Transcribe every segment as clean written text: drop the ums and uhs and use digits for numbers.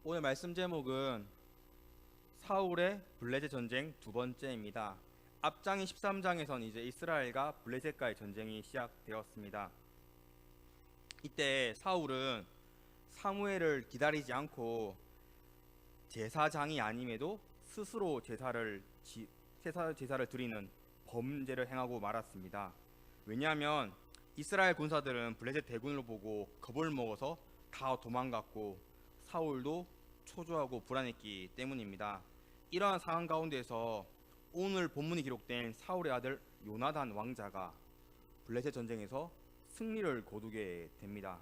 오늘 말씀 제목은 사울의 블레셋 전쟁 두 번째입니다. 앞장인 13장에선 이제 이스라엘과 블레셋과의 전쟁이 시작되었습니다. 이때 사울은 사무엘을 기다리지 않고 제사장이 아님에도 스스로 제사를 드리는 범죄를 행하고 말았습니다. 왜냐하면 이스라엘 군사들은 블레셋 대군을 보고 겁을 먹어서 다 도망갔고 사울도 초조하고 불안했기 때문입니다. 이러한 상황 가운데서 오늘 본문이 기록된 사울의 아들 요나단 왕자가 블레셋 전쟁에서 승리를 거두게 됩니다.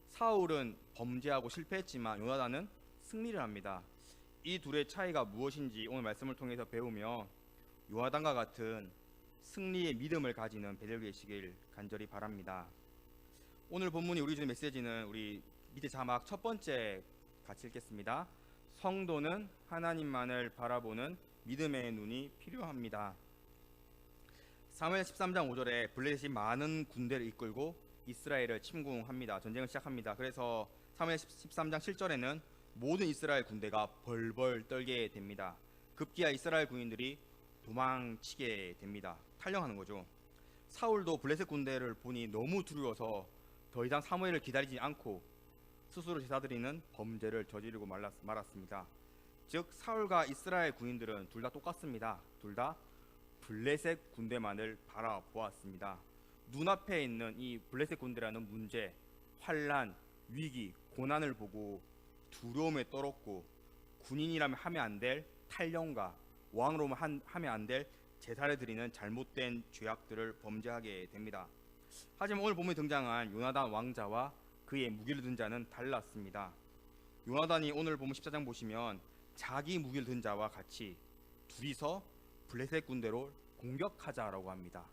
사울은 범죄하고 실패했지만 요나단은 승리를 합니다. 이 둘의 차이가 무엇인지 오늘 말씀을 통해서 배우며 요나단과 같은 승리의 믿음을 가지는 배들 되시길 간절히 바랍니다. 오늘 본문이 우리 주는 메시지는 우리 밑에 자막 첫 번째 같이 읽겠습니다. 성도는 하나님만을 바라보는 믿음의 눈이 필요합니다. 사무엘 13장 5절에 블레셋이 많은 군대를 이끌고 이스라엘을 침공합니다. 전쟁을 시작합니다. 그래서 사무엘 13장 7절에는 모든 이스라엘 군대가 벌벌 떨게 됩니다. 급기야 이스라엘 군인들이 도망치게 됩니다. 탈영하는 거죠. 사울도 블레셋 군대를 보니 너무 두려워서 더 이상 사무엘을 기다리지 않고 스스로 제사드리는 범죄를 저지르고 말았습니다. 즉 사울과 이스라엘 군인들은 둘 다 똑같습니다. 둘 다 블레셋 군대만을 바라보았습니다. 눈앞에 있는 이 블레셋 군대라는 문제, 환란, 위기, 고난을 보고 두려움에 떨었고 군인이라면 하면 안 될 탈영과 왕으로 하면 안 될 제사를 드리는 잘못된 죄악들을 범죄하게 됩니다. 하지만 오늘 본문에 등장한 요나단 왕자와 그의 무기를 든 자는 달랐습니다. 요나단이 오늘 본문 14장 보시면 자기 무기를 든 자와 같이 둘이서 블레셋 군대로 공격하자라고 합니다.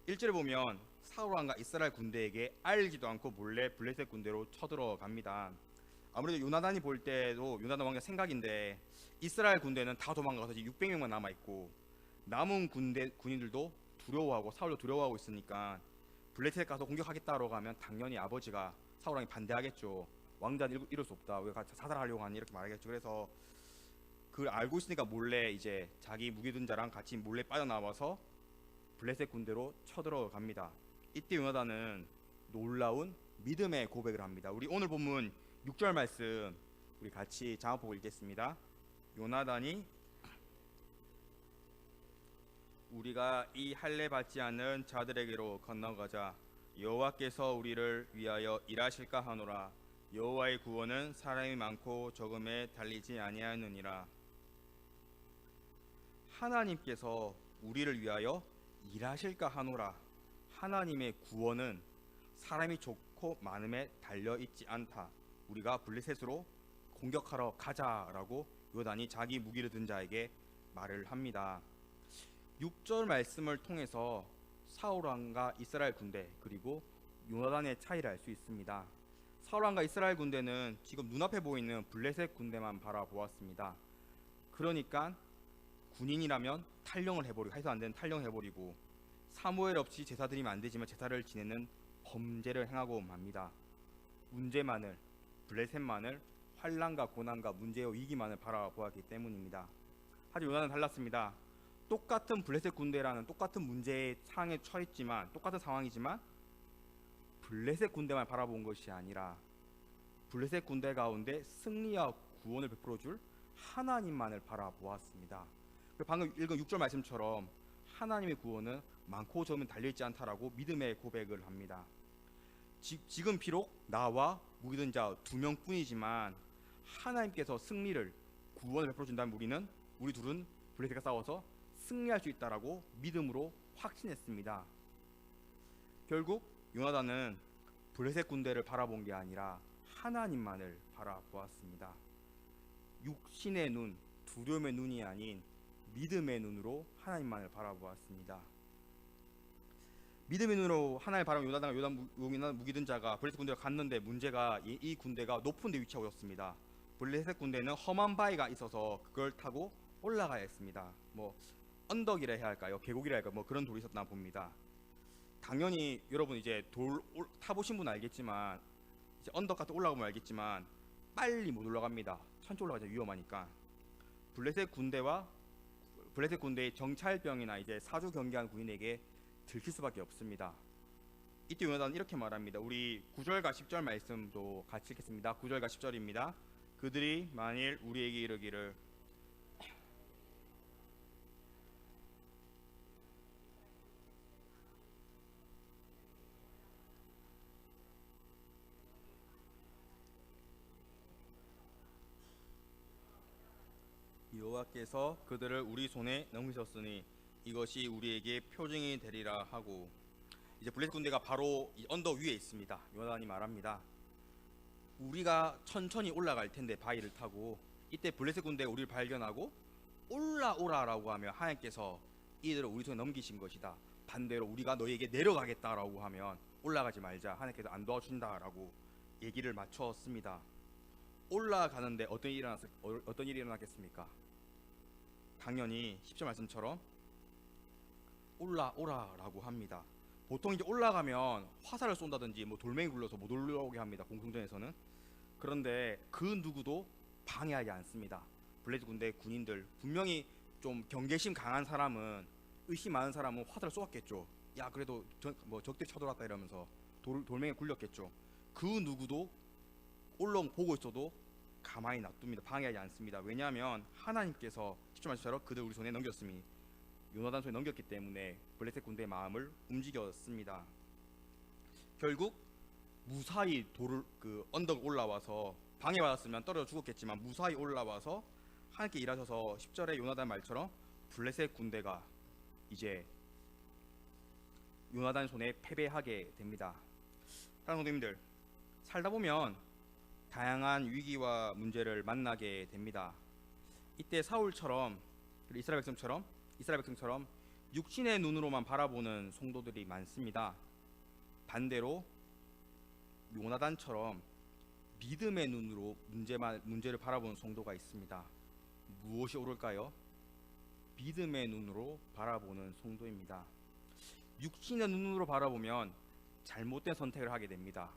1절에 보면 사울 왕과 이스라엘 군대에게 알지도 않고 몰래 블레셋 군대로 쳐들어갑니다. 아무래도 요나단이 볼 때도 요나단 왕의 생각인데 이스라엘 군대는 다 도망가서 600명만 남아있고 남은 군인들도 두려워하고 사울도 두려워하고 있으니까 블레셋 가서 공격하겠다라고 하면 당연히 아버지가 사울 왕이 반대하겠죠. 왕자는 이럴 수 없다. 왜 사살하려고 하니 이렇게 말하겠죠. 그래서 그걸 알고 있으니까 몰래 이제 자기 무기 든 자랑 같이 몰래 빠져나와서 블레셋 군대로 쳐들어갑니다. 이때 요나단은 놀라운 믿음의 고백을 합니다. 우리 오늘 본문 6절 말씀 우리 같이 자막 보고 읽겠습니다. 요나단이 우리가 이 할례 받지 않는 자들에게로 건너가자. 여호와께서 우리를 위하여 일하실까 하노라. 여호와의 구원은 사람이 많고 적음에 달리지 아니하느니라. 하나님께서 우리를 위하여 일하실까 하노라. 하나님의 구원은 사람이 좋고 많음에 달려 있지 않다. 우리가 블레셋으로 공격하러 가자라고 요단이 자기 무기를 든 자에게 말을 합니다. 6절 말씀을 통해서 사울 왕과 이스라엘 군대 그리고 요나단의 차이를 알 수 있습니다. 사울 왕과 이스라엘 군대는 지금 눈앞에 보이는 블레셋 군대만 바라보았습니다. 그러니까 군인이라면 탈영을 해버리고 해서 안 되는 탈영을 해버리고 사무엘 없이 제사 드리면 안 되지만 제사를 지내는 범죄를 행하고 맙니다. 문제만을 블레셋만을 환란과 고난과 문제와 위기만을 바라보았기 때문입니다. 하지만 요나단은 달랐습니다. 똑같은 블레셋 군대라는 똑같은 문제의 상황에 처했지만 똑같은 상황이지만 블레셋 군대만 바라본 것이 아니라 블레셋 군대 가운데 승리와 구원을 베풀어줄 하나님만을 바라보았습니다. 방금 읽은 6절 말씀처럼 하나님의 구원은 많고 적으면 달려있지 않다라고 믿음의 고백을 합니다. 지금 비록 나와 무기든 자 2명뿐이지만 하나님께서 승리를 구원을 베풀어준다면 우리 둘은 블레셋과 싸워서 승리할 수 있다라고 믿음으로 확신했습니다. 결국 요나단은 블레셋 군대를 바라본 게 아니라 하나님만을 바라보았습니다. 육신의 눈, 두려움의 눈이 아닌 믿음의 눈으로 하나님만을 바라보았습니다. 믿음의 눈으로 하나님을 바라본 요나단과 요나단 무기 든 자가 블레셋 군대로 갔는데 문제가 이 군대가 높은 데 위치하고 있었습니다. 블레셋 군대는 험한 바위가 있어서 그걸 타고 올라가야 했습니다. 언덕이라 해야 할까요? 계곡이라 해야 할까요? 그런 돌이 있었나 봅니다. 당연히 여러분 이제 돌 타보신 분은 알겠지만 이제 언덕 같은 올라가면 알겠지만 빨리 못 올라갑니다. 천천히 올라가자 위험하니까. 블레셋 군대의 정찰병이나 이제 사주 경계한 군인에게 들킬 수밖에 없습니다. 이때 요나단은 이렇게 말합니다. 우리 9절과 10절 말씀도 같이 읽겠습니다. 9절과 10절입니다. 그들이 만일 우리에게 이르기를 여호와께서 그들을 우리 손에 넘기셨으니 이것이 우리에게 표징이 되리라 하고, 이제 블레셋 군대가 바로 이 언덕 위에 있습니다. 요나단이 말합니다. 우리가 천천히 올라갈 텐데 바위를 타고, 이때 블레셋 군대가 우리를 발견하고 올라오라라고 하면 하나님께서 이들을 우리 손에 넘기신 것이다. 반대로 우리가 너희에게 내려가겠다라고 하면 올라가지 말자. 하나님께서 안 도와준다라고 얘기를 맞췄습니다. 올라가는데 어떤 일이 일어났겠습니까? 당연히 10절 말씀처럼 올라오라라고 합니다. 보통 이제 올라가면 화살을 쏜다든지 뭐 돌멩이 굴러서 못 올라오게 합니다. 공성전에서는. 그런데 그 누구도 방해하지 않습니다. 블레셋 군대 군인들, 분명히 좀 경계심 강한 사람은, 의심 많은 사람은 화살을 쏘았겠죠. 야 그래도 적들이 쳐들어왔다 이러면서 돌멩이 굴렸겠죠. 그 누구도 보고 있어도 가만히 놔둡니다. 방해하지 않습니다. 왜냐하면 하나님께서 10절 말씀처럼 그들 우리 손에 넘겼으니, 요나단 손에 넘겼기 때문에 블레셋 군대의 마음을 움직였습니다. 결국 무사히 언덕 올라와서, 방해받았으면 떨어져 죽었겠지만 무사히 올라와서 하나님께 일하셔서 10절에 요나단 말처럼 블레셋 군대가 이제 요나단 손에 패배하게 됩니다. 사랑하는 성도님들, 살다 보면 다양한 위기와 문제를 만나게 됩니다. 이때 사울처럼, 이스라엘 백성처럼 육신의 눈으로만 바라보는 성도들이 많습니다. 반대로 요나단처럼 믿음의 눈으로 문제를 바라보는 성도가 있습니다. 무엇이 옳을까요? 믿음의 눈으로 바라보는 성도입니다. 육신의 눈으로 바라보면 잘못된 선택을 하게 됩니다.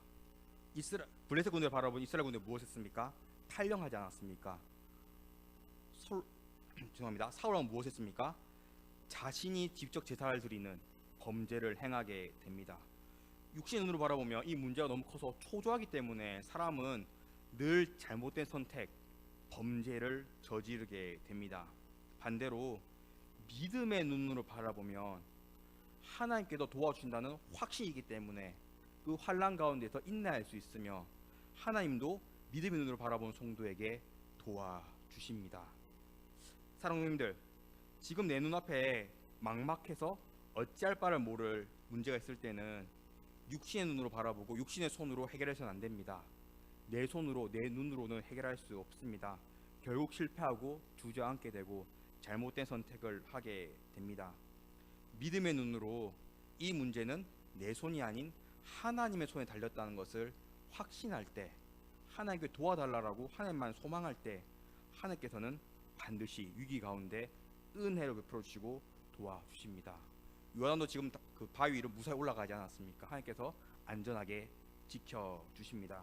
블레셋 군대를 바라본 이스라엘 군대 무엇했습니까? 탈령하지 않았습니까? 사울왕 무엇했습니까? 자신이 직접 제사를 드리는 범죄를 행하게 됩니다. 육신의 눈으로 바라보면 이 문제가 너무 커서 초조하기 때문에 사람은 늘 잘못된 선택, 범죄를 저지르게 됩니다. 반대로 믿음의 눈으로 바라보면 하나님께서 도와주신다는 확신이기 때문에 그 환난 가운데서 인내할 수 있으며, 하나님도 믿음의 눈으로 바라본 성도에게 도와주십니다. 사랑하는 지금 내 눈앞에 막막해서 어찌할 바를 모를 문제가 있을 때는 육신의 눈으로 바라보고 육신의 손으로 해결해서는 안 됩니다. 내 눈으로는 해결할 수 없습니다. 결국 실패하고 주저앉게 되고 잘못된 선택을 하게 됩니다. 믿음의 눈으로 이 문제는 내 손이 아닌 하나님의 손에 달렸다는 것을 확신할 때, 하나님께 도와달라고 하나님만 소망할 때, 하나님께서는 반드시 위기 가운데 은혜를 베풀어 주시고 도와주십니다. 요나단도 지금 그 바위 위로 무사히 올라가지 않았습니까? 하나님께서 안전하게 지켜주십니다.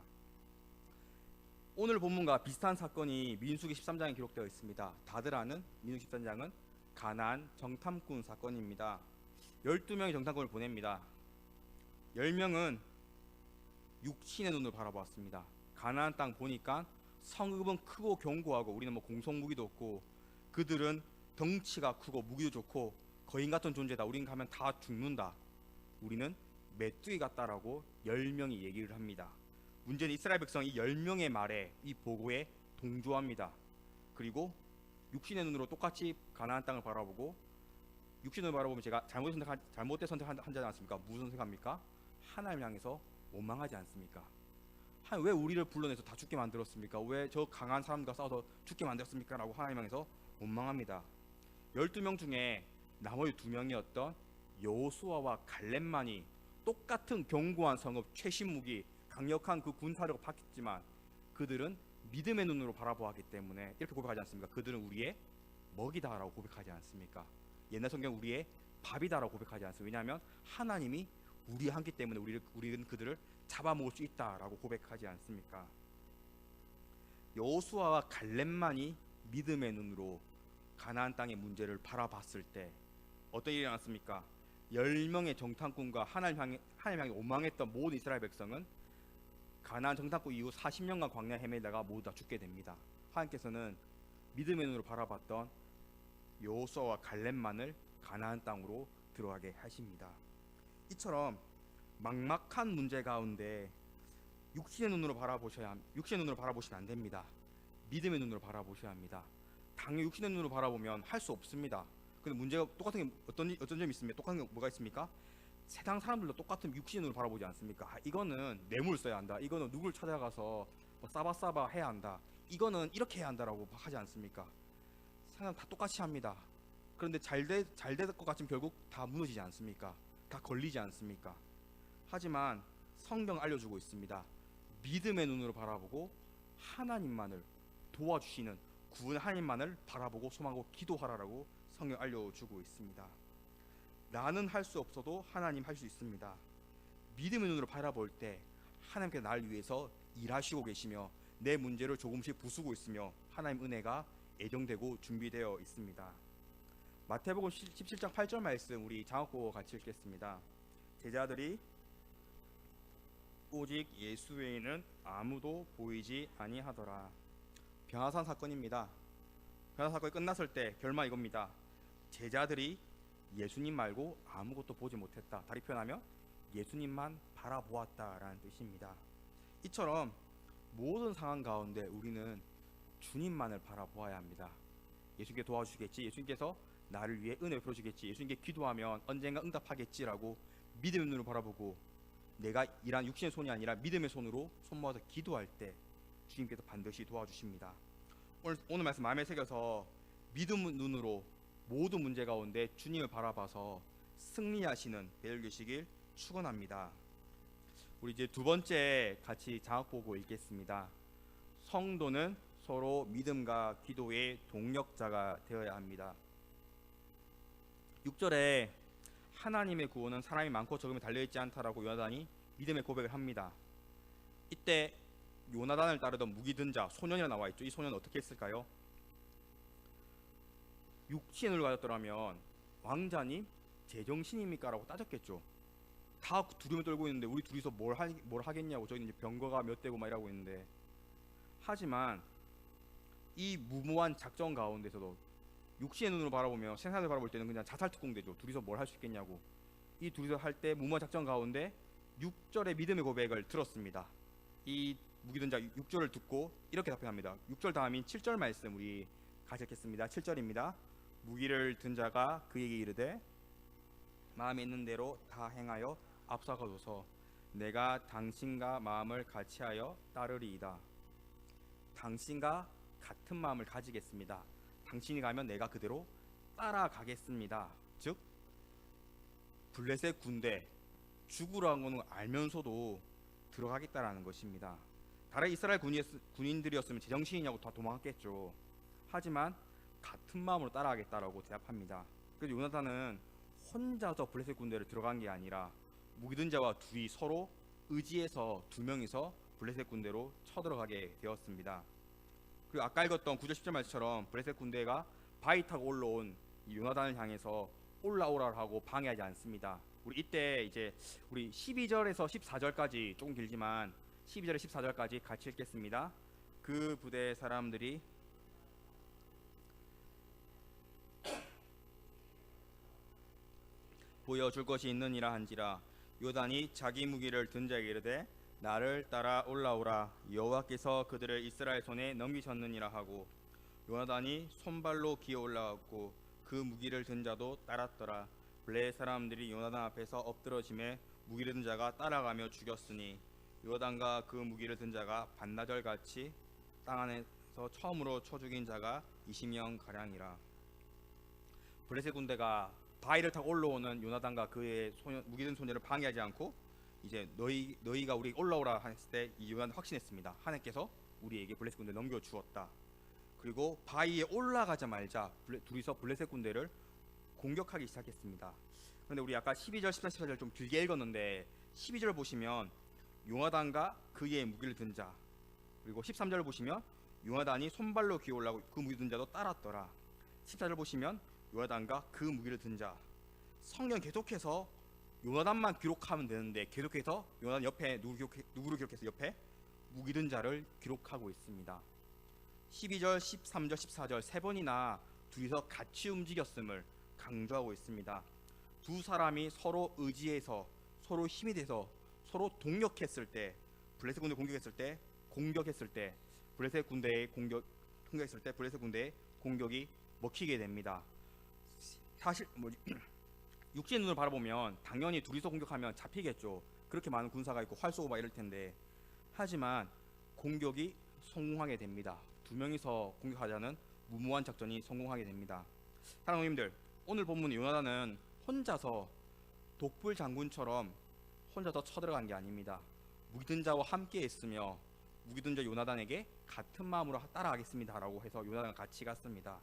오늘 본문과 비슷한 사건이 민수기 13장에 기록되어 있습니다. 다들 아는 민수기 13장은 가나안 정탐꾼 사건입니다. 12명의 정탐꾼을 보냅니다. 10명은 육신의 눈으로 바라보았습니다. 가나안 땅 보니까 성읍은 크고 견고하고 우리는 공성무기도 없고, 그들은 덩치가 크고 무기도 좋고 거인 같은 존재다. 우린 가면 다 죽는다. 우리는 메뚜기 같다라고 10명이 얘기를 합니다. 문제는 이스라엘 백성이 이 10명의 말에, 이 보고에 동조합니다. 그리고 육신의 눈으로 똑같이 가나안 땅을 바라보고, 육신을 바라보면 제가 잘못된 선택하지 않습니까? 무슨 선택합니까? 하나님을 향해서 원망하지 않습니까? 하나님 왜 우리를 불러내서 다 죽게 만들었습니까? 왜 저 강한 사람과 싸워서 죽게 만들었습니까? 라고 하나님 향해서 원망합니다. 12명 중에 나머지 2명이었던 여호수아와 갈렙만이 똑같은 견고한 성읍, 최신 무기, 강력한 그 군사력을 받겠지만 그들은 믿음의 눈으로 바라보았기 때문에 이렇게 고백하지 않습니까? 그들은 우리의 먹이다라고 고백하지 않습니까? 옛날 성경 우리의 밥이다라고 고백하지 않습니까? 왜냐하면 하나님이 우리와 함께 때문에 우리는 그들을 잡아먹을 수 있다라고 고백하지 않습니까? 여호수아와 갈렙만이 믿음의 눈으로 가나안 땅의 문제를 바라봤을 때 어떤 일이 일어났습니까? 10명의 정탐꾼과 하나님 향해 오망했던 모든 이스라엘 백성은 가나안 정탐꾼 이후 40년간 광야 헤매다가 모두 다 죽게 됩니다. 하나님께서는 믿음의 눈으로 바라봤던 여호수아와 갈렙만을 가나안 땅으로 들어가게 하십니다. 이처럼 막막한 문제 가운데 육신의 눈으로 바라보시면 안 됩니다. 믿음의 눈으로 바라보셔야 합니다. 당연히 육신의 눈으로 바라보면 할 수 없습니다. 근데 문제가 똑같은 게 어떤 점이 있습니까? 똑같은 게 뭐가 있습니까? 세상 사람들도 똑같은 육신의 눈으로 바라보지 않습니까? 이거는 뇌물 써야 한다. 이거는 누굴 찾아가서 뭐 싸바싸바 해야 한다. 이거는 이렇게 해야 한다라고 하지 않습니까? 사람 다 똑같이 합니다. 그런데 잘 될 것 같으면 결국 다 무너지지 않습니까? 다 걸리지 않습니까? 하지만 성경 알려주고 있습니다. 믿음의 눈으로 바라보고 하나님만을 도와주시는 구원 하나님만을 바라보고 소망하고 기도하라라고 성경 알려주고 있습니다. 나는 할 수 없어도 하나님 할 수 있습니다. 믿음의 눈으로 바라볼 때 하나님께서 나를 위해서 일하시고 계시며 내 문제를 조금씩 부수고 있으며 하나님 은혜가 예정되고 준비되어 있습니다. 마태복음 17장 8절 말씀 우리 장학고 같이 읽겠습니다. 제자들이 오직 예수 외에는 아무도 보이지 아니하더라. 변화산 사건입니다. 변화산 사건이 끝났을 때 결말 이겁니다. 제자들이 예수님 말고 아무것도 보지 못했다. 다리 표현하면 예수님만 바라보았다라는 뜻입니다. 이처럼 모든 상황 가운데 우리는 주님만을 바라보아야 합니다. 예수님께 도와주시겠지, 예수님께서 나를 위해 은혜 베풀어주겠지, 예수님께 기도하면 언젠가 응답하겠지라고 믿음의 눈으로 바라보고 내가 일한 육신의 손이 아니라 믿음의 손으로 손 모아서 기도할 때 주님께서 반드시 도와주십니다. 오늘 말씀 마음에 새겨서 믿음의 눈으로 모든 문제 가운데 주님을 바라봐서 승리하시는 배를 되시길 축원합니다. 우리 이제 두 번째 같이 장학 보고 읽겠습니다. 성도는 서로 믿음과 기도의 동력자가 되어야 합니다. 6절에 하나님의 구원은 사람이 많고 적음에 달려있지 않다라고 요나단이 믿음의 고백을 합니다. 이때 요나단을 따르던 무기든 자 소년이라 나와 있죠. 이 소년은 어떻게 했을까요? 육신을 가졌더라면 왕자님 제정신입니까? 라고 따졌겠죠. 다 두려움에 떨고 있는데 우리 둘이서 뭘 하겠냐고. 저기 이제 병거가 몇 대고 막 이러고 있는데, 하지만 이 무모한 작전 가운데서도 육신의 눈으로 바라보며 생사를 바라볼 때는 그냥 자살특공대죠. 둘이서 뭘 할 수 있겠냐고. 이 둘이서 할 때 무모한 작전 가운데 6절의 믿음의 고백을 들었습니다. 이 무기든 자 6절을 듣고 이렇게 답변합니다. 6절 다음인 7절 말씀 우리 같이 읽겠습니다. 7절입니다. 무기를 든 자가 그에게 이르되 마음에 있는 대로 다 행하여 앞서가소서. 내가 당신과 마음을 같이하여 따르리이다. 당신과 같은 마음을 가지겠습니다. 당신이 가면 내가 그대로 따라가겠습니다. 즉 블레셋 군대 죽으라는 걸 알면서도 들어가겠다라는 것입니다. 다른 이스라엘 군인들이었으면 제정신이냐고 다 도망갔겠죠. 하지만 같은 마음으로 따라가겠다라고 대답합니다. 그래서 요나단은 혼자서 블레셋 군대를 들어간 게 아니라 무기든 자와 둘이 서로 의지해서 두 명이서 블레셋 군대로 쳐들어가게 되었습니다. 그리고 아까 읽었던 9절 10절 말씀처럼 블레셋 군대가 바위 타고 올라온 이 요나단을 향해서 올라오라 하고 방해하지 않습니다. 우리 이때 이제 우리 12절에서 14절까지 조금 길지만 12절에 14절까지 같이 읽겠습니다. 그 부대의 사람들이 보여줄 것이 있느니라 한지라 요단이 자기 무기를 든 자에게 이르되 나를 따라 올라오라. 여호와께서 그들을 이스라엘 손에 넘기셨느니라 하고 요나단이 손발로 기어 올라왔고 그 무기를 든 자도 따랐더라. 블레셋 사람들이 요나단 앞에서 엎드러짐에 무기를 든 자가 따라가며 죽였으니 요나단과 그 무기를 든 자가 반나절같이 땅 안에서 처음으로 쳐 죽인 자가 20명 가량이라. 블레셋 군대가 바위를 타고 올라오는 요나단과 그의 무기든 소녀를 방해하지 않고 이제 너희가 우리 올라오라 했을 때 이 요나단 확신했습니다. 하나님께서 우리에게 블레셋 군대 넘겨 주었다. 그리고 바위에 올라가자마자 둘이서 블레셋 군대를 공격하기 시작했습니다. 그런데 우리 아까 12절, 14, 18절 좀 길게 읽었는데 12절 보시면 요나단과 그의 무기를 든 자, 그리고 13절 보시면 요나단이 손발로 기어올라고 그 무기 든 자도 따랐더라. 14절 보시면 요나단과 그 무기를 든 자. 성경 계속해서 요나단만 기록하면 되는데 계속해서 요나단 옆에 누구를 기록해서 옆에 무기 든 자를 기록하고 있습니다. 12절, 13절, 14절 세 번이나 둘이서 같이 움직였음을 강조하고 있습니다. 두 사람이 서로 의지해서 서로 힘이 돼서 서로 동력했을 때, 블레셋 군대 공격했을 때 블레셋 군대의 공격했을 때 블레셋 군대의 공격이 먹히게 됩니다. 사실 육신의 눈을 바라보면 당연히 둘이서 공격하면 잡히겠죠. 그렇게 많은 군사가 있고 활 쏘고 막 이럴 텐데, 하지만 공격이 성공하게 됩니다. 두 명이서 공격하자는 무모한 작전이 성공하게 됩니다. 사랑하는 형님들, 오늘 본문 요나단은 혼자서 독불 장군처럼 혼자서 쳐들어간 게 아닙니다. 무기든 자와 함께 했으며 무기든 자 요나단에게 같은 마음으로 따라가겠습니다 라고 해서 요나단과 같이 갔습니다.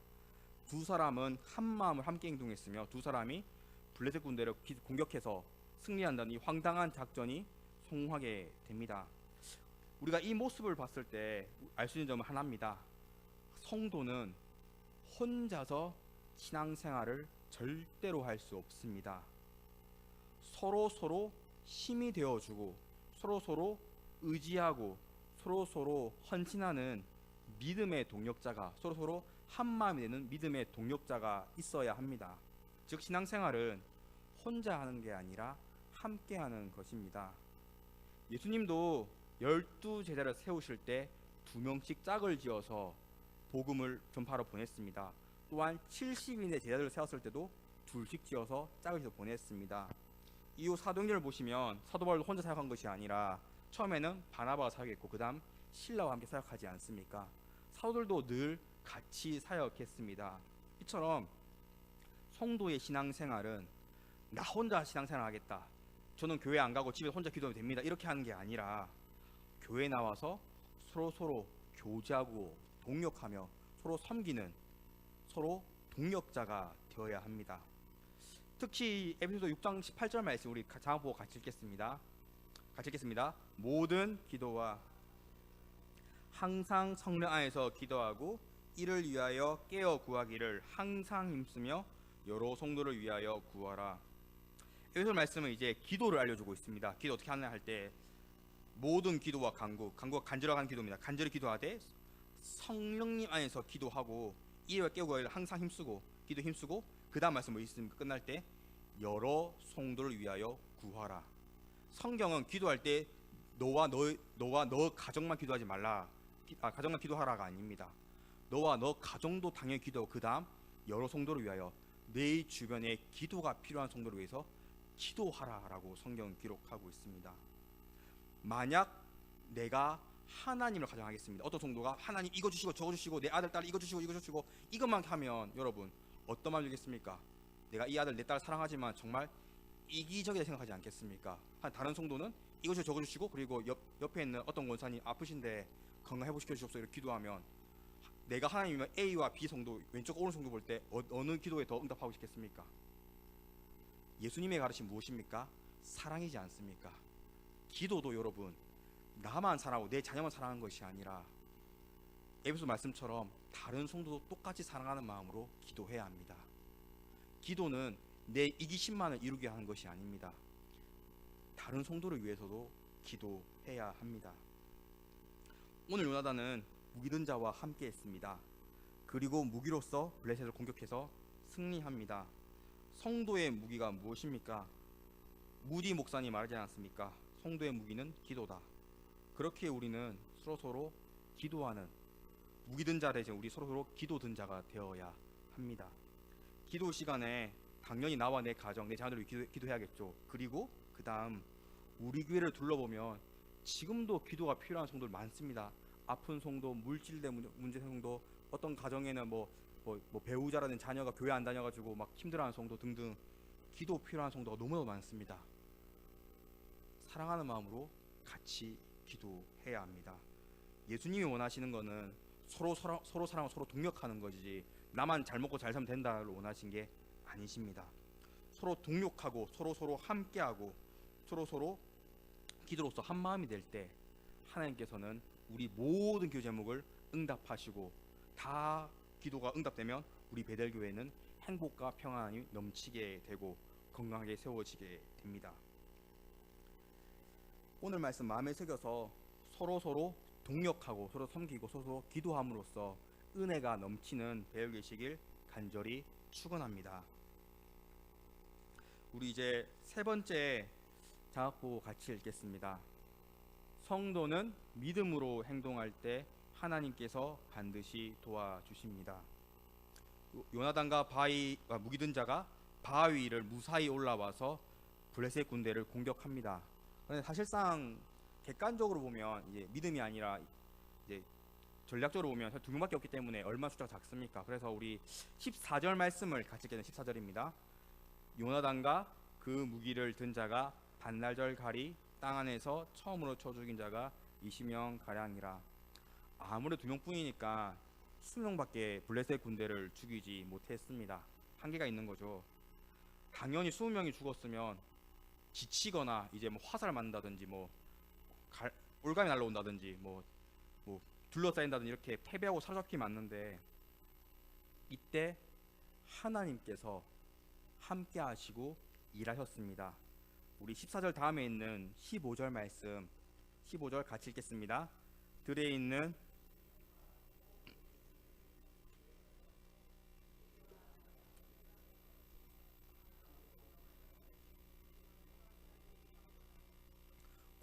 두 사람은 한 마음을 함께 행동했으며 두 사람이 블레셋 군대를 공격해서 승리한다는 이 황당한 작전이 성공하게 됩니다. 우리가 이 모습을 봤을 때 알 수 있는 점은 하나입니다. 성도는 혼자서 신앙생활을 절대로 할 수 없습니다. 서로 힘이 되어주고 서로 의지하고 서로 헌신하는 믿음의 동력자가, 서로 한 마음이 되는 믿음의 동력자가 있어야 합니다. 즉 신앙생활은 혼자 하는 게 아니라 함께 하는 것입니다. 예수님도 12제자를 세우실 때 2명씩 짝을 지어서 복음을 전파하러 보냈습니다. 또한 70인의 제자들을 세웠을 때도 둘씩 지어서 짝을 지어서 보냈습니다. 이후 사도행전을 보시면 사도 바울도 혼자 사역한 것이 아니라 처음에는 바나바가 사역했고 그 다음 실라와 함께 사역하지 않습니까? 사도들도 늘 같이 사역했습니다. 이처럼 성도의 신앙생활은 나 혼자 신앙생활 하겠다, 저는 교회 안 가고 집에 혼자 기도하면 됩니다, 이렇게 하는 게 아니라 교회 나와서 서로 교제하고 동력하며 서로 섬기는, 서로 동력자가 되어야 합니다. 특히 에베소서 6장 18절 말씀 우리 장보고 같이 읽겠습니다. 모든 기도와 항상 성령 안에서 기도하고 이를 위하여 깨어 구하기를 항상 힘쓰며 여러 성도를 위하여 구하라. 에베소 말씀은 이제 기도를 알려주고 있습니다. 기도 어떻게 하느냐 할 때 모든 기도와 간구가 간절한 기도입니다. 간절히 기도하되 성령님 안에서 기도하고 이를 깨어 구하기를 항상 힘쓰고 그 다음 말씀 뭐 있습니까? 끝날 때 여러 성도를 위하여 구하라. 성경은 기도할 때 너와 너 가정만 기도하지 말라, 가정만 기도하라가 아닙니다. 너와 너 가정도 당연히 기도하고 그 다음 여러 성도를 위하여 내 주변에 기도가 필요한 성도를 위해서 기도하라라고 성경은 기록하고 있습니다. 만약 내가 하나님을 가정하겠습니다. 어떤 성도가 하나님 이거 주시고 저거 주시고 내 아들 딸 이거 주시고 이것만 하면 여러분 어떤 마음 들겠습니까? 내가 이 아들 내 딸 사랑하지만 정말 이기적이라 생각하지 않겠습니까? 다른 성도는 이거 주시고 저거 주시고 그리고 옆에 있는 어떤 권사님 아프신데 건강 회복시켜 주시옵소서 이렇게 기도하면 내가 하나님이면 A와 B 성도 왼쪽 오른 성도 볼 때 어느 기도에 더 응답하고 싶겠습니까? 예수님의 가르침 무엇입니까? 사랑이지 않습니까? 기도도 여러분 나만 사랑하고 내 자녀만 사랑하는 것이 아니라 에베소 말씀처럼 다른 성도도 똑같이 사랑하는 마음으로 기도해야 합니다. 기도는 내 이기심만을 이루게 하는 것이 아닙니다. 다른 성도를 위해서도 기도해야 합니다. 오늘 요나단은 무기든 자와 함께 했습니다. 그리고 무기로서 블레셋을 공격해서 승리합니다. 성도의 무기가 무엇입니까? 무디 목사님 말하지 않았습니까? 성도의 무기는 기도다. 그렇게 우리는 서로 기도하는 무기든 자 대신 우리 서로 기도든 자가 되어야 합니다. 기도 시간에 당연히 나와 내 가정, 내 자녀를 위해 기도해야겠죠. 그리고 그 다음 우리 교회를 둘러보면 지금도 기도가 필요한 성도들 많습니다. 아픈 성도, 물질대 문제 성도, 어떤 가정에는 뭐 배우자라는 자녀가 교회 안 다녀가지고 막 힘들어하는 성도 등등 기도 필요한 성도가 너무나 많습니다. 사랑하는 마음으로 같이 기도해야 합니다. 예수님이 원하시는 것은 서로 사랑하고 서로 동력하는 것이지 나만 잘 먹고 잘 살면 된다를 원하신 게 아니십니다. 서로 동력하고 서로 함께하고 서로 기도로서 한 마음이 될 때 하나님께서는 우리 모든 기도 제목을 응답하시고 다 기도가 응답되면 우리 베델교회는 행복과 평안이 넘치게 되고 건강하게 세워지게 됩니다. 오늘 말씀 마음에 새겨서 서로 동력하고 서로 섬기고 서로 기도함으로써 은혜가 넘치는 배우 계시길 간절히 축원합니다. 우리 이제 세 번째 장학부 같이 읽겠습니다. 성도는 믿음으로 행동할 때 하나님께서 반드시 도와주십니다. 요나단과 무기든 자가 바위를 무사히 올라와서 블레셋 군대를 공격합니다. 그런데 사실상 객관적으로 보면 이제 믿음이 아니라 이제 전략적으로 보면 두 명밖에 없기 때문에 얼마나 숫자가 작습니까? 그래서 우리 14절 말씀을 같이 읽는 14절입니다. 요나단과 그 무기를 든 자가 반나절 가리 땅 안에서 처음으로 쳐 죽인 자가 20명 가량이라. 아무래도 두 명뿐이니까 20명밖에 블레셋 군대를 죽이지 못했습니다. 한계가 있는 거죠. 당연히 20명이 죽었으면 지치거나 이제 뭐 화살 맞는다든지 올감이 날라온다든지 뭐 둘러싸인다든지 이렇게 패배하고 사로잡기 맞는데, 이때 하나님께서 함께 하시고 일하셨습니다. 우리 14절 다음에 있는 15절 말씀, 15절 같이 읽겠습니다. 들에 있는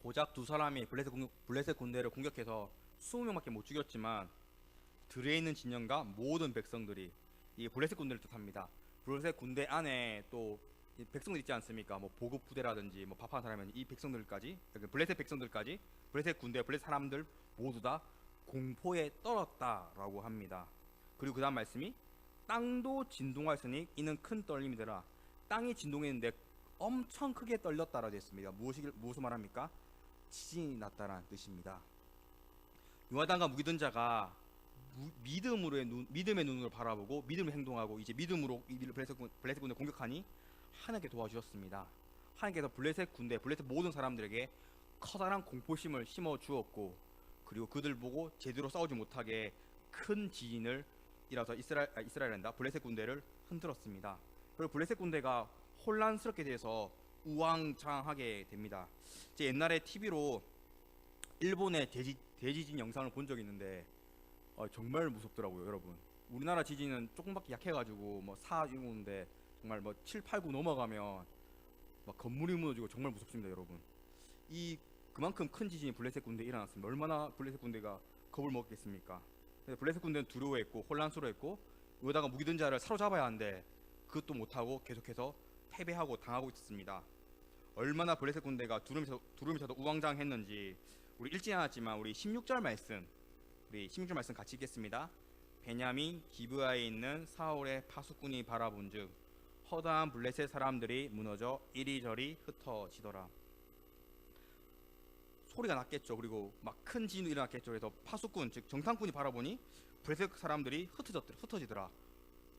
고작 두 사람이 블레셋 군대를 공격해서 20명밖에 못 죽였지만 들에 있는 진영과 모든 백성들이, 이 블레셋 군대를 뜻합니다. 블레셋 군대 안에 또 백성들 있지 않습니까? 뭐 보급 부대라든지 뭐 밥하는 사람은 이 백성들까지, 블레셋 백성들까지, 블레셋 군대, 블레셋 사람들 모두 다 공포에 떨었다라고 합니다. 그리고 그 다음 말씀이 땅도 진동하였으니 이는 큰 떨림이더라. 땅이 진동했는데 엄청 크게 떨렸다라고 되어 있습니다. 무엇을 말합니까? 지진이 났다라는 뜻입니다. 요나단과 무기든 자가 믿음의 눈으로 바라보고 믿음으로 행동하고 이제 믿음으로 블레셋 군대 공격하니 하나님께 도와주셨습니다. 하나님께서 블레셋 모든 사람들에게 커다란 공포심을 심어 주었고, 그리고 그들 보고 제대로 싸우지 못하게 큰 지진을 일어서 블레셋 군대를 흔들었습니다. 그리고 블레셋 군대가 혼란스럽게 돼서 우왕좌왕하게 됩니다. 제 옛날에 TV로 일본의 대지진 영상을 본 적이 있는데 정말 무섭더라고요, 여러분. 우리나라 지진은 조금밖에 약해가지고 4 이러는데 정말 7, 8, 9 넘어가면 건물이 무너지고 정말 무섭습니다, 여러분. 그만큼 큰 지진이 블레셋 군대에 일어났습니다. 얼마나 블레셋 군대가 겁을 먹겠습니까? 블레셋 군대는 두려워했고 혼란스러워했고, 여기다가 무기든 자를 사로잡아야 하는데 그것도 못하고 계속해서 패배하고 당하고 있었습니다. 얼마나 블레셋 군대가 두루미쳐도 우왕좌왕했는지 우리 읽지 않았지만 우리 16절 말씀 같이 읽겠습니다. 베냐민 기브아에 있는 사울의 파수꾼이 바라본즉 허다한 블레셋 사람들이 무너져 이리저리 흩어지더라. 소리가 났겠죠. 그리고 큰 지진도 일어났겠죠. 그래서 파수꾼 즉 정탐꾼이 바라보니 블레셋 사람들이 흩어지더라.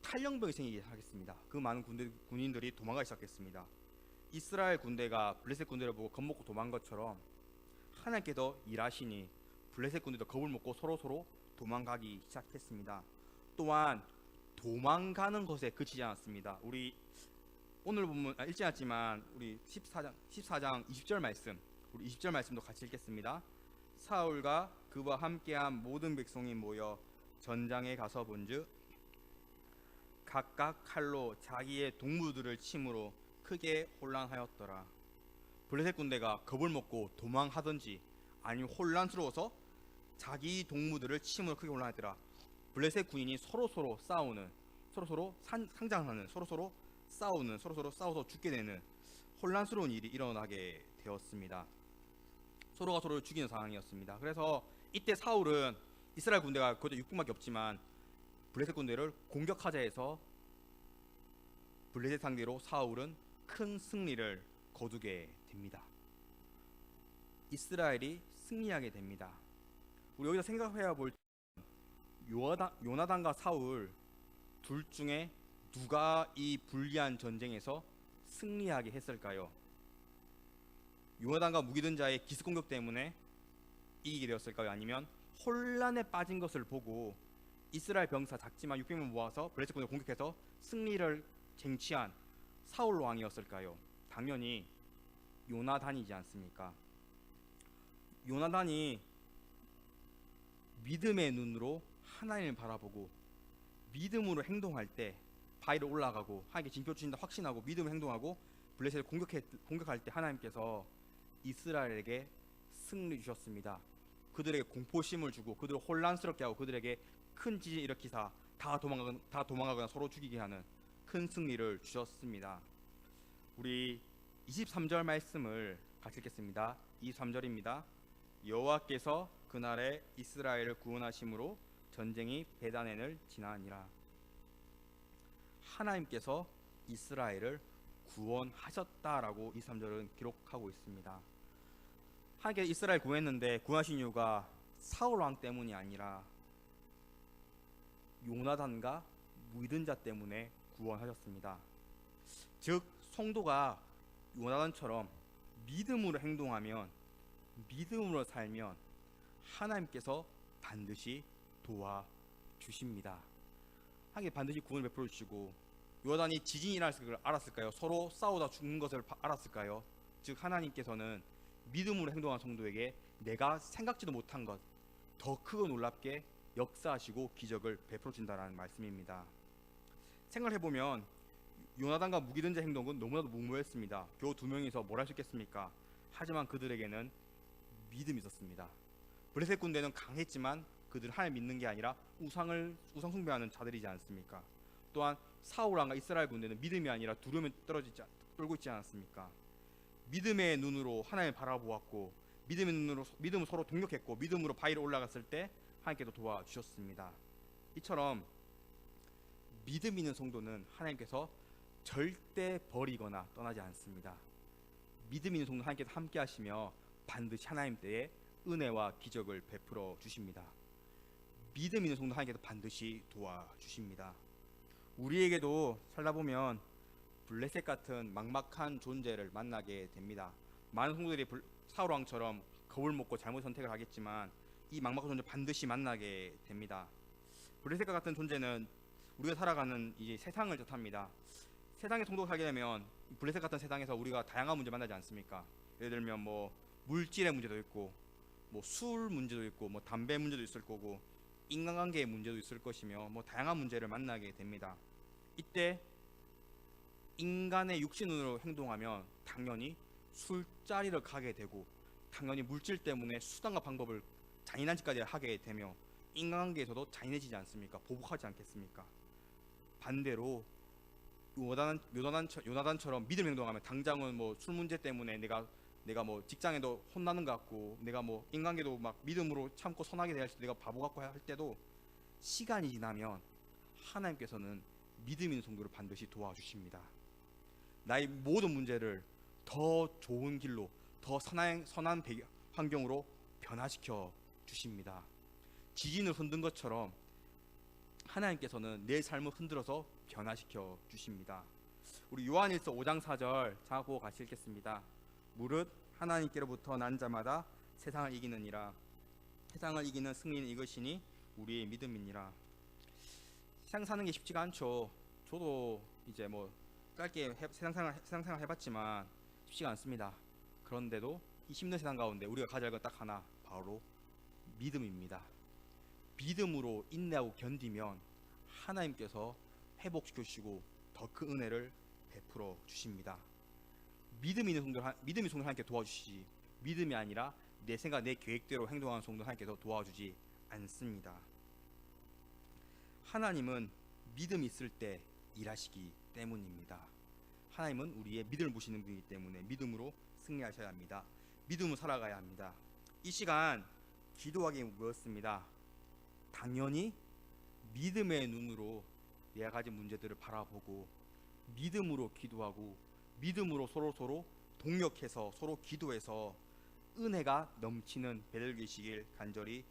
탈영병이 생기게 하겠습니다. 그 많은 군인들이 도망가기 시작했습니다. 이스라엘 군대가 블레셋 군대를 보고 겁먹고 도망간 것처럼 하나님께서 일하시니 블레셋 군대도 겁을 먹고 서로 도망가기 시작했습니다. 또한 도망가는 것에 그치지 않았습니다. 우리 오늘 본문 읽지 않았지만 우리 14장 20절 말씀, 우리 20절 말씀도 같이 읽겠습니다. 사울과 그와 함께한 모든 백성이 모여 전장에 가서 본즉 각각 칼로 자기의 동무들을 침으로 크게 혼란하였더라. 블레셋 군대가 겁을 먹고 도망하든지 아니면 혼란스러워서 자기 동무들을 침으로 크게 혼란했더라. 블레셋 군인이 서로 싸우는, 서로 상장하는, 서로 싸우는, 서로 싸워서 죽게 되는 혼란스러운 일이 일어나게 되었습니다. 서로가 서로를 죽이는 상황이었습니다. 그래서 이때 사울은 이스라엘 군대가 거의 육군밖에 없지만 블레셋 군대를 공격하자 해서 블레셋 상대로 사울은 큰 승리를 거두게 됩니다. 이스라엘이 승리하게 됩니다. 우리 여기서 생각해야 볼 요나단과 사울 둘 중에 누가 이 불리한 전쟁에서 승리하게 했을까요? 요나단과 무기든 자의 기습 공격 때문에 이기게 되었을까요? 아니면 혼란에 빠진 것을 보고 이스라엘 병사 작지만 600명 모아서 블레셋 군을 공격해서 승리를 쟁취한 사울 왕이었을까요? 당연히 요나단이지 않습니까? 요나단이 믿음의 눈으로 하나님을 바라보고 믿음으로 행동할 때 바위로 올라가고 하나님께 징표 주신다 확신하고 믿음으로 행동하고 블레셋을 공격할 때 하나님께서 이스라엘에게 승리 주셨습니다. 그들에게 공포심을 주고 그들을 혼란스럽게 하고 그들에게 큰 지진 일으키사 다 도망가거나 서로 죽이게 하는 큰 승리를 주셨습니다. 우리 23절 말씀을 같이 읽겠습니다. 23절입니다. 여호와께서 그날에 이스라엘을 구원하심으로 전쟁이 베다넨을 지나니라. 하나님께서 이스라엘을 구원하셨다라고 23절은 기록하고 있습니다. 하나님께서 이스라엘 구했는데 구하신 이유가 사울 왕 때문이 아니라 요나단과 믿은 자 때문에 구원하셨습니다. 즉 성도가 요나단처럼 믿음으로 행동하면 믿음으로 살면 하나님께서 반드시 도와주십니다. 하나님 반드시 구원을 베풀어 주시고 요나단이 지진이 일어났을 걸 알았을까요? 서로 싸우다 죽는 것을 알았을까요? 즉 하나님께서는 믿음으로 행동한 성도에게 내가 생각지도 못한 것 더 크고 놀랍게 역사하시고 기적을 베풀어 준다라는 말씀입니다. 생각해보면 요나단과 무기든 자 행동은 너무나도 무모했습니다. 겨우 두 명이서 뭘 할 수 있겠습니까? 하지만 그들에게는 믿음이 있었습니다. 블레셋 군대는 강했지만 그들은 하나님 믿는 게 아니라 우상 숭배하는 자들이지 않습니까? 또한 사울 왕과 이스라엘 군대는 믿음이 아니라 두려움에 떨고 있지 않았습니까? 믿음의 눈으로 하나님을 바라보았고 믿음으로 서로 동력했고 믿음으로 바위로 올라갔을 때 하나님께서 도와주셨습니다. 이처럼 믿음 있는 성도는 하나님께서 절대 버리거나 떠나지 않습니다. 믿음 있는 성도는 하나님께서 함께 하시며 반드시 하나님 때에 은혜와 기적을 베풀어 주십니다. 믿음 있는 성도 하나님께서 반드시 도와주십니다. 우리에게도 살다 보면 블레셋 같은 막막한 존재를 만나게 됩니다. 많은 성도들이 사울 왕처럼 겁을 먹고 잘못 선택을 하겠지만 이 막막한 존재 반드시 만나게 됩니다. 블레셋과 같은 존재는 우리가 살아가는 이제 세상을 뜻합니다. 세상의 성도가 살게 되면 블레셋 같은 세상에서 우리가 다양한 문제 만나지 않습니까? 예를 들면 뭐 물질의 문제도 있고 뭐 술 문제도 있고 뭐 담배 문제도 있을 거고 인간관계의 문제도 있을 것이며 뭐 다양한 문제를 만나게 됩니다. 이때 인간의 육신으로 행동하면 당연히 술자리를 가게 되고 당연히 물질 때문에 수단과 방법을 잔인한 짓까지 하게 되며 인간관계에서도 잔인해지지 않습니까? 보복하지 않겠습니까? 반대로 요나단처럼 믿음 행동하면 당장은 뭐 술 문제 때문에 내가 뭐 직장에도 혼나는 것 같고 내가 뭐 인간관계도 막 믿음으로 참고 선하게 대할 때 내가 바보 같고 할 때도 시간이 지나면 하나님께서는 믿음 있는 성도를 반드시 도와주십니다. 나의 모든 문제를 더 좋은 길로 더 선한 환경으로 변화시켜 주십니다. 지진을 흔든 것처럼 하나님께서는 내 삶을 흔들어서 변화시켜 주십니다. 우리 요한일서 5장 4절 자고 같이 읽겠습니다. 무릇 하나님께로부터 난 자마다 세상을 이기느니라. 세상을 이기는 승리는 이것이니 우리의 믿음이니라. 세상 사는 게 쉽지가 않죠. 저도 이제 뭐 짧게 세상생활 해봤지만 쉽지가 않습니다. 그런데도 이 힘든 세상 가운데 우리가 가져야 할 건 딱 하나, 바로 믿음입니다. 믿음으로 인내하고 견디면 하나님께서 회복시켜 주시고 더 큰 은혜를 베풀어 주십니다. 믿음이 있는 성도 하나님께 도와주시지 믿음이 아니라 내 생각 내 계획대로 행동하는 성도 하나님께서 도와주지 않습니다. 하나님은 믿음 있을 때 일하시기 때문입니다. 하나님은 우리의 믿음을 보시는 분이기 때문에 믿음으로 승리하셔야 합니다. 믿음으로 살아가야 합니다. 이 시간 기도하기 모였습니다. 당연히 믿음의 눈으로 내가 가진 문제들을 바라보고 믿음으로 기도하고 믿음으로 서로 동력해서 서로 기도해서 은혜가 넘치는 배들 계시길 간절히